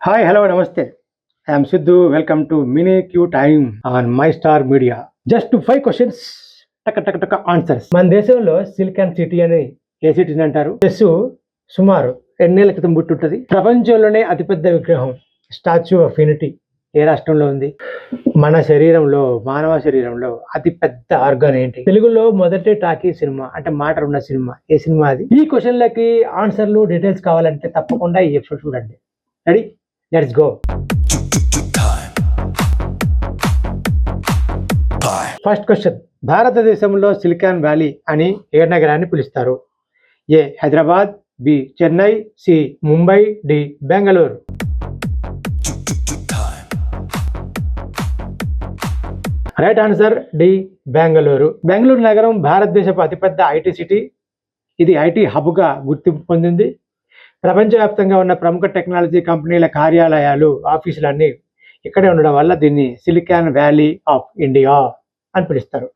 Hi, hello, namaste. I am Sidhu. Welcome to Mini Q Time on MyStar Media. Just to 5 questions, టక answers. మన దేశంలో silicon city అని ఏ సిటీని అంటారు? Chess సుమారు ఎన్నేళ్ల క్రితం పుట్టుంటది? ప్రపంచంలోనే అతిపెద్ద విగ్రహం స్టాచ్యూ ఆఫ్ యూనిటీ ఏ రాష్ట్రంలో ఉంది? మన శరీరంలో మానవ శరీరంలో అతి పెద్ద ఆర్గాన్ ఏంటి? తెలుగులో మొదటి టాకీ సినిమా అంటే మాట ఉన్న సినిమా ఏ సినిమా అది? ఈ క్వశ్చన్లకి ఆన్సర్లు డీటెయిల్స్ కావాలంటే తప్పకుండా ఈ ఎపిసోడ్ చూడండి. Ready? Let's go. First question, భారతదేశంలో సిలికాన్ వ్యాలీ అని ఏ నగరాన్ని పిలుస్తారు? A Hyderabad, B Chennai, C Mumbai, D Bengaluru. Right answer D Bengaluru. Bengaluru నగరం భారతదేశపు అతిపెద్ద ఐటీ సిటీ. ఇది ఐటీ హబ్గా గుర్తింపు పొందింది. ప్రపంచవ్యాప్తంగా ఉన్న ప్రముఖ టెక్నాలజీ కంపెనీల కార్యాలయాలు, ఆఫీసులన్నీ ఇక్కడే ఉండడం వల్ల దీన్ని సిలికాన్ వ్యాలీ ఆఫ్ ఇండియా అని పిలుస్తారు.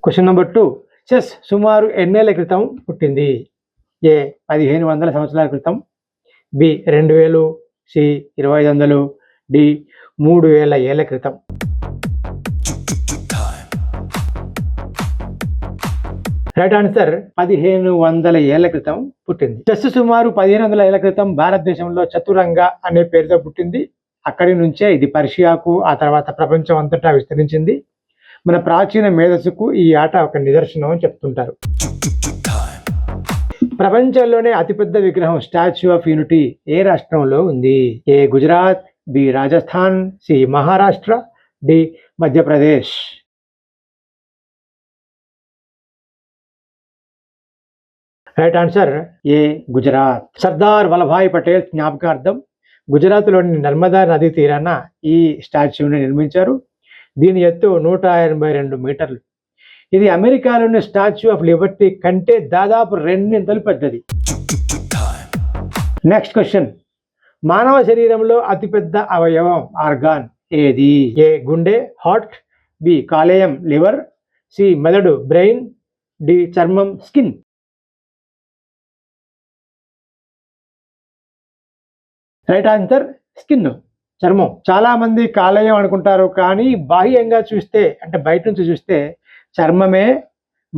క్వశ్చన్ నెంబర్ 2, చెస్ సుమారు ఎన్నేళ్ల క్రితం పుట్టింది? ఏ 1500 సంవత్సరాల క్రితం, బి 2000, సి 2500, డి 3000 ఏళ్ల క్రితం. రైట్ ఆన్సర్ 1500 ఏళ్ల క్రితం పుట్టింది. చెస్ సుమారు 1500 ఏళ్ల క్రితం భారతదేశంలో చతురంగ అనే పేరుతో పుట్టింది. అక్కడి నుంచే ఇది పర్షియాకు, ఆ తర్వాత ప్రపంచం అంతటా విస్తరించింది. మన ప్రాచీన మేధస్సుకు ఈ ఆట ఒక నిదర్శనం అని చెప్తుంటారు. ప్రపంచంలోనే అతిపెద్ద విగ్రహం స్టాచ్యూ ఆఫ్ యూనిటీ ఏ రాష్ట్రంలో ఉంది? A Gujarat, B Rajasthan, C Maharashtra, D Madhya Pradesh. Right answer A Gujarat. Sardar Vallabhbhai Patel జ్ఞాపకార్థం గుజరాత్లోని నర్మదా నదీ తీరాన ఈ స్టాచ్యూని నిర్మించారు. దీని ఎత్తు 182 మీటర్లు. ఇది అమెరికాలోని స్టాచ్యూ ఆఫ్ లిబర్టీ కంటే దాదాపు 2 పెద్దది. నెక్స్ట్ క్వశ్చన్, మానవ శరీరంలో అతిపెద్ద అవయవం ఆర్గాన్ ఏది? ఏ గుండె హార్ట్, బి కాలేయం లివర్, సి మెదడు బ్రెయిన్, డి చర్మం స్కిన్. రైట్ ఆన్సర్ స్కిన్, చర్మం. చాలా మంది కాలేయం అనుకుంటారు, కానీ బాహ్యంగా చూస్తే అంటే బయట నుంచి చూస్తే చర్మమే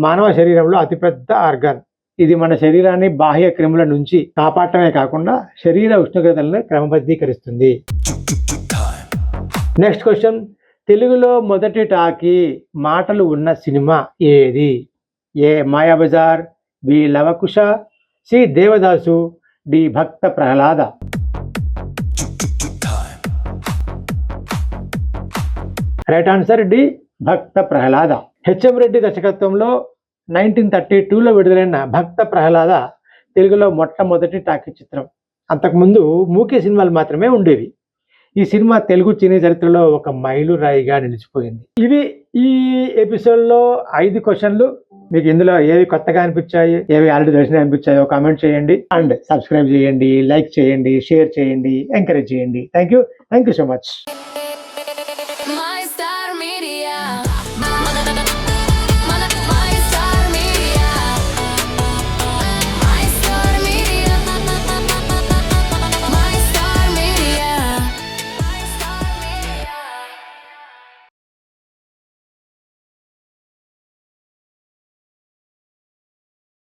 మానవ శరీరంలో అతిపెద్ద ఆర్గాన్. ఇది మన శరీరాన్ని బాహ్య క్రిముల నుంచి కాపాడటమే కాకుండా శరీర ఉష్ణోగ్రతలను క్రమబద్ధీకరిస్తుంది. నెక్స్ట్ క్వశ్చన్, తెలుగులో మొదటి టాకీ మాటలు ఉన్న సినిమా ఏది? A Mayabazar, B Lavakusa, C Devadasu, D Bhakta Prahlada. Right answer D Bhakta Prahlada. H M Reddy దర్శకత్వంలో 1932లో విడుదలైన భక్త ప్రహ్లాద తెలుగులో మొట్టమొదటి టాకీ చిత్రం. అంతకుముందు మూకీ సినిమాలు మాత్రమే ఉండేవి. ఈ సినిమా తెలుగు సినీ చరిత్రలో ఒక మైలురాయిగా నిలిచిపోయింది. ఇవి ఈ ఎపిసోడ్లో 5 క్వశ్చన్లు. మీకు ఇందులో ఏవి కొత్తగా అనిపించాయి, ఏవి ఆల్రెడీ తెలిసినా అనిపించాయో కామెంట్ చేయండి. అండ్ సబ్స్క్రైబ్ చేయండి, లైక్ చేయండి, షేర్ చేయండి, ఎంకరేజ్ చేయండి. Thank you so much.